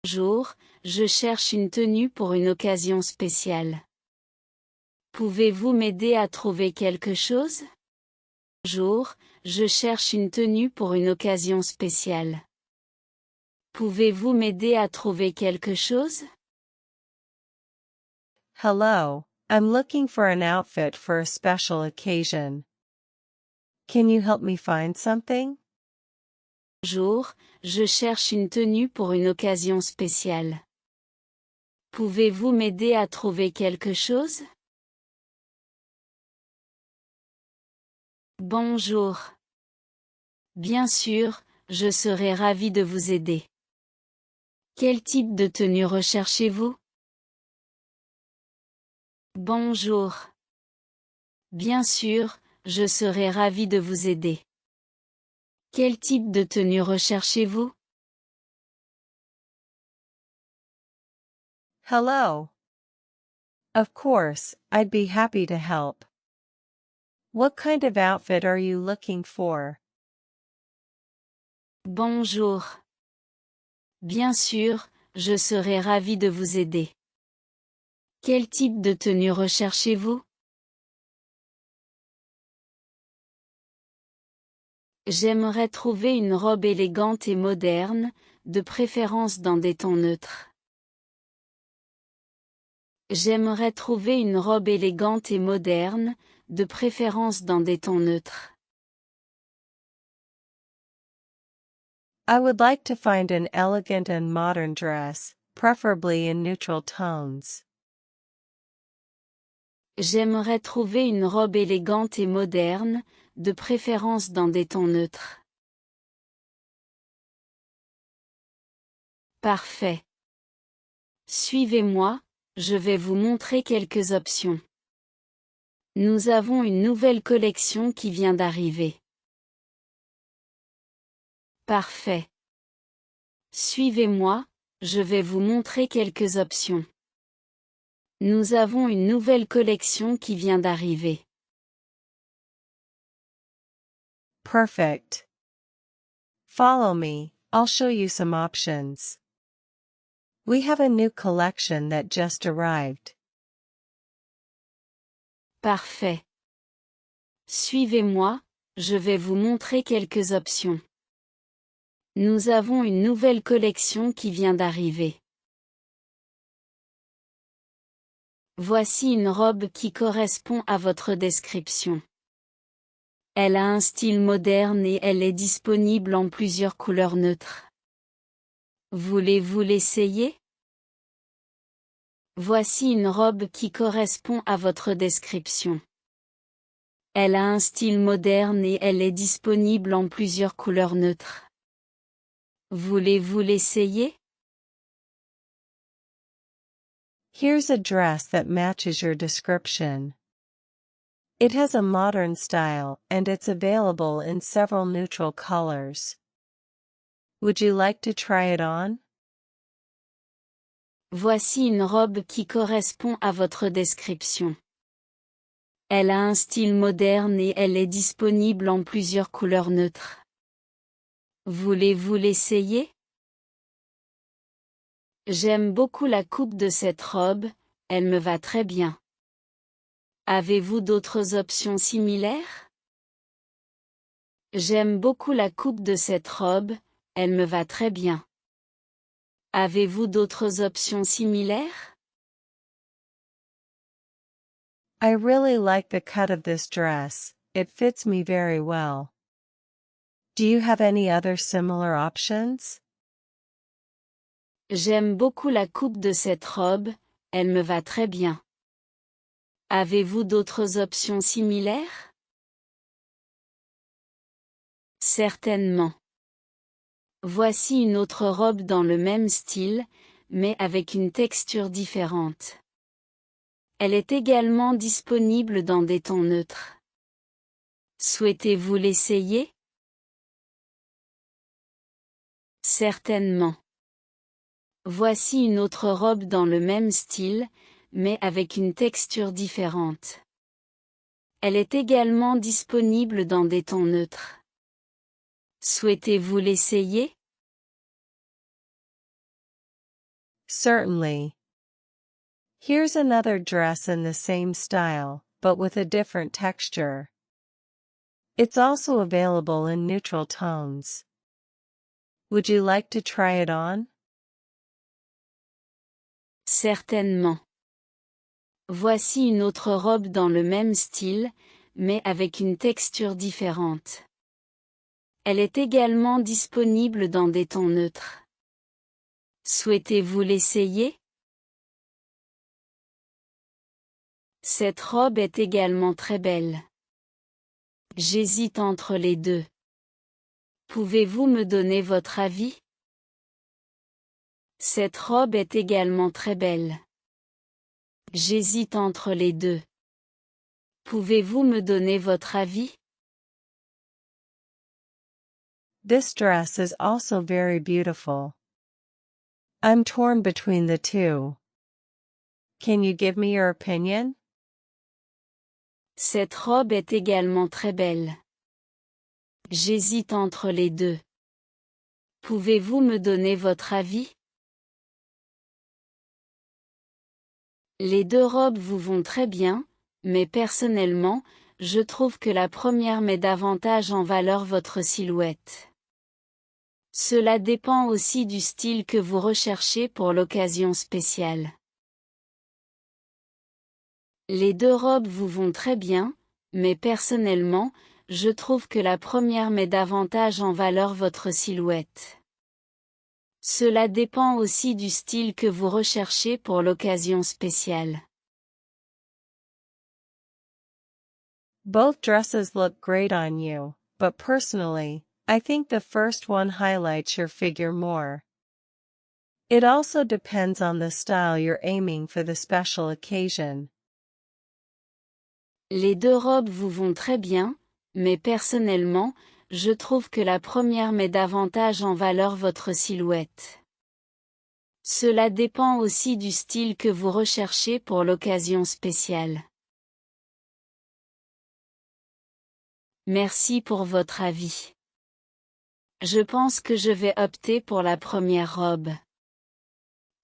Bonjour, je cherche une tenue pour une occasion spéciale. Pouvez-vous m'aider à trouver quelque chose? Bonjour, je cherche une tenue pour une occasion spéciale. Pouvez-vous m'aider à trouver quelque chose? Hello, I'm looking for an outfit for a special occasion. Can you help me find something? Bonjour, je cherche une tenue pour une occasion spéciale. Pouvez-vous m'aider à trouver quelque chose? Bonjour. Bien sûr, je serai ravi de vous aider. Quel type de tenue recherchez-vous? Bonjour. Bien sûr, je serai ravi de vous aider. Quel type de tenue recherchez-vous? Hello. Of course, I'd be happy to help. What kind of outfit are you looking for? Bonjour. Bien sûr, je serai ravi de vous aider. Quel type de tenue recherchez-vous? J'aimerais trouver une robe élégante et moderne, de préférence dans des tons neutres. J'aimerais trouver une robe élégante et moderne, de préférence dans des tons neutres. I would like to find an elegant and modern dress, preferably in neutral tones. J'aimerais trouver une robe élégante et moderne, de préférence dans des tons neutres. Parfait. Suivez-moi, je vais vous montrer quelques options. Nous avons une nouvelle collection qui vient d'arriver. Parfait. Suivez-moi, je vais vous montrer quelques options. Nous avons une nouvelle collection qui vient d'arriver. Perfect. Follow me, I'll show you some options. We have a new collection that just arrived. Parfait. Suivez-moi, je vais vous montrer quelques options. Nous avons une nouvelle collection qui vient d'arriver. Voici une robe qui correspond à votre description. Elle a un style moderne et elle est disponible en plusieurs couleurs neutres. Voulez-vous l'essayer? Voici une robe qui correspond à votre description. Elle a un style moderne et elle est disponible en plusieurs couleurs neutres. Voulez-vous l'essayer? Here's a dress that matches your description. It has a modern style and it's available in several neutral colors. Would you like to try it on? Voici une robe qui correspond à votre description. Elle a un style moderne et elle est disponible en plusieurs couleurs neutres. Voulez-vous l'essayer? J'aime beaucoup la coupe de cette robe, elle me va très bien. Avez-vous d'autres options similaires? J'aime beaucoup la coupe de cette robe, elle me va très bien. Avez-vous d'autres options similaires? I really like the cut of this dress, it fits me very well. Do you have any other similar options? J'aime beaucoup la coupe de cette robe, elle me va très bien. Avez-vous d'autres options similaires? Certainement. Voici une autre robe dans le même style, mais avec une texture différente. Elle est également disponible dans des tons neutres. Souhaitez-vous l'essayer? Certainement. Voici une autre robe dans le même style, mais avec une texture différente. Elle est également disponible dans des tons neutres. Souhaitez-vous l'essayer? Certainly. Here's another dress in the same style, but with a different texture. It's also available in neutral tones. Would you like to try it on? Certainement. Voici une autre robe dans le même style, mais avec une texture différente. Elle est également disponible dans des tons neutres. Souhaitez-vous l'essayer? Cette robe est également très belle. J'hésite entre les deux. Pouvez-vous me donner votre avis? Cette robe est également très belle. J'hésite entre les deux. Pouvez-vous me donner votre avis? This dress is also very beautiful. I'm torn between the two. Can you give me your opinion? Cette robe est également très belle. J'hésite entre les deux. Pouvez-vous me donner votre avis? Les deux robes vous vont très bien, mais personnellement, je trouve que la première met davantage en valeur votre silhouette. Cela dépend aussi du style que vous recherchez pour l'occasion spéciale. Les deux robes vous vont très bien, mais personnellement, je trouve que la première met davantage en valeur votre silhouette. Cela dépend aussi du style que vous recherchez pour l'occasion spéciale. Both dresses look great on you, but personally, I think the first one highlights your figure more. It also depends on the style you're aiming for the special occasion. Les deux robes vous vont très bien, mais personnellement, je trouve que la première met davantage en valeur votre silhouette. Cela dépend aussi du style que vous recherchez pour l'occasion spéciale. Merci pour votre avis. Je pense que je vais opter pour la première robe.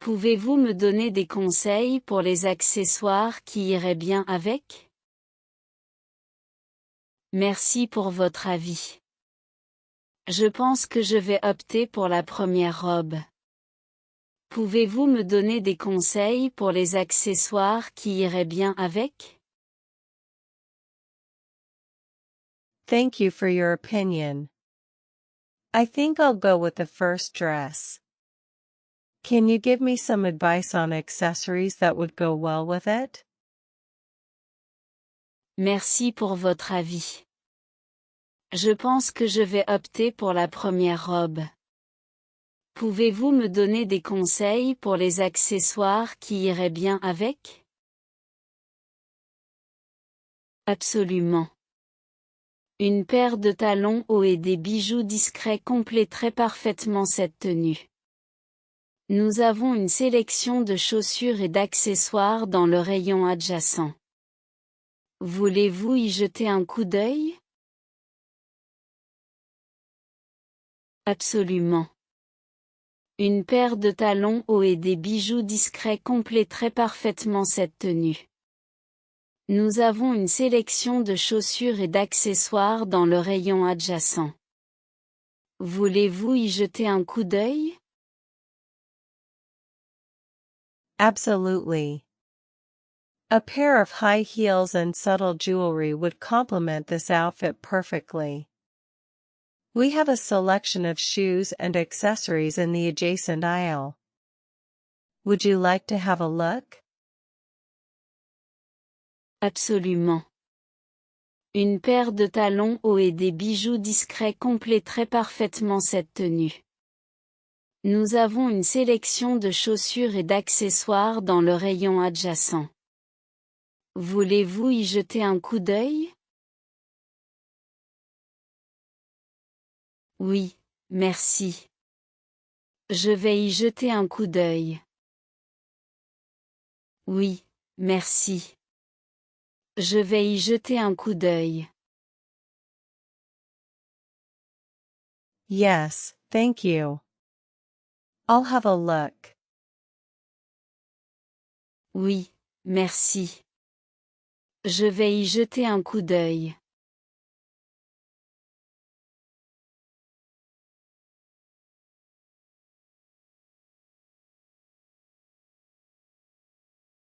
Pouvez-vous me donner des conseils pour les accessoires qui iraient bien avec? Merci pour votre avis. Je pense que je vais opter pour la première robe. Pouvez-vous me donner des conseils pour les accessoires qui iraient bien avec? Thank you for your opinion. I think I'll go with the first dress. Can you give me some advice on accessories that would go well with it? Merci pour votre avis. Je pense que je vais opter pour la première robe. Pouvez-vous me donner des conseils pour les accessoires qui iraient bien avec? Absolument. Une paire de talons hauts et des bijoux discrets compléteraient parfaitement cette tenue. Nous avons une sélection de chaussures et d'accessoires dans le rayon adjacent. Voulez-vous y jeter un coup d'œil? Absolument. Une paire de talons hauts et des bijoux discrets compléteraient parfaitement cette tenue. Nous avons une sélection de chaussures et d'accessoires dans le rayon adjacent. Voulez-vous y jeter un coup d'œil? Absolutely. A pair of high heels and subtle jewelry would complement this outfit perfectly. We have a selection of shoes and accessories in the adjacent aisle. Would you like to have a look? Absolument. Une paire de talons hauts et des bijoux discrets compléteraient parfaitement cette tenue. Nous avons une sélection de chaussures et d'accessoires dans le rayon adjacent. Voulez-vous y jeter un coup d'œil? Oui, merci. Je vais y jeter un coup d'œil. Oui, merci. Je vais y jeter un coup d'œil. Yes, thank you. I'll have a look. Oui, merci. Je vais y jeter un coup d'œil.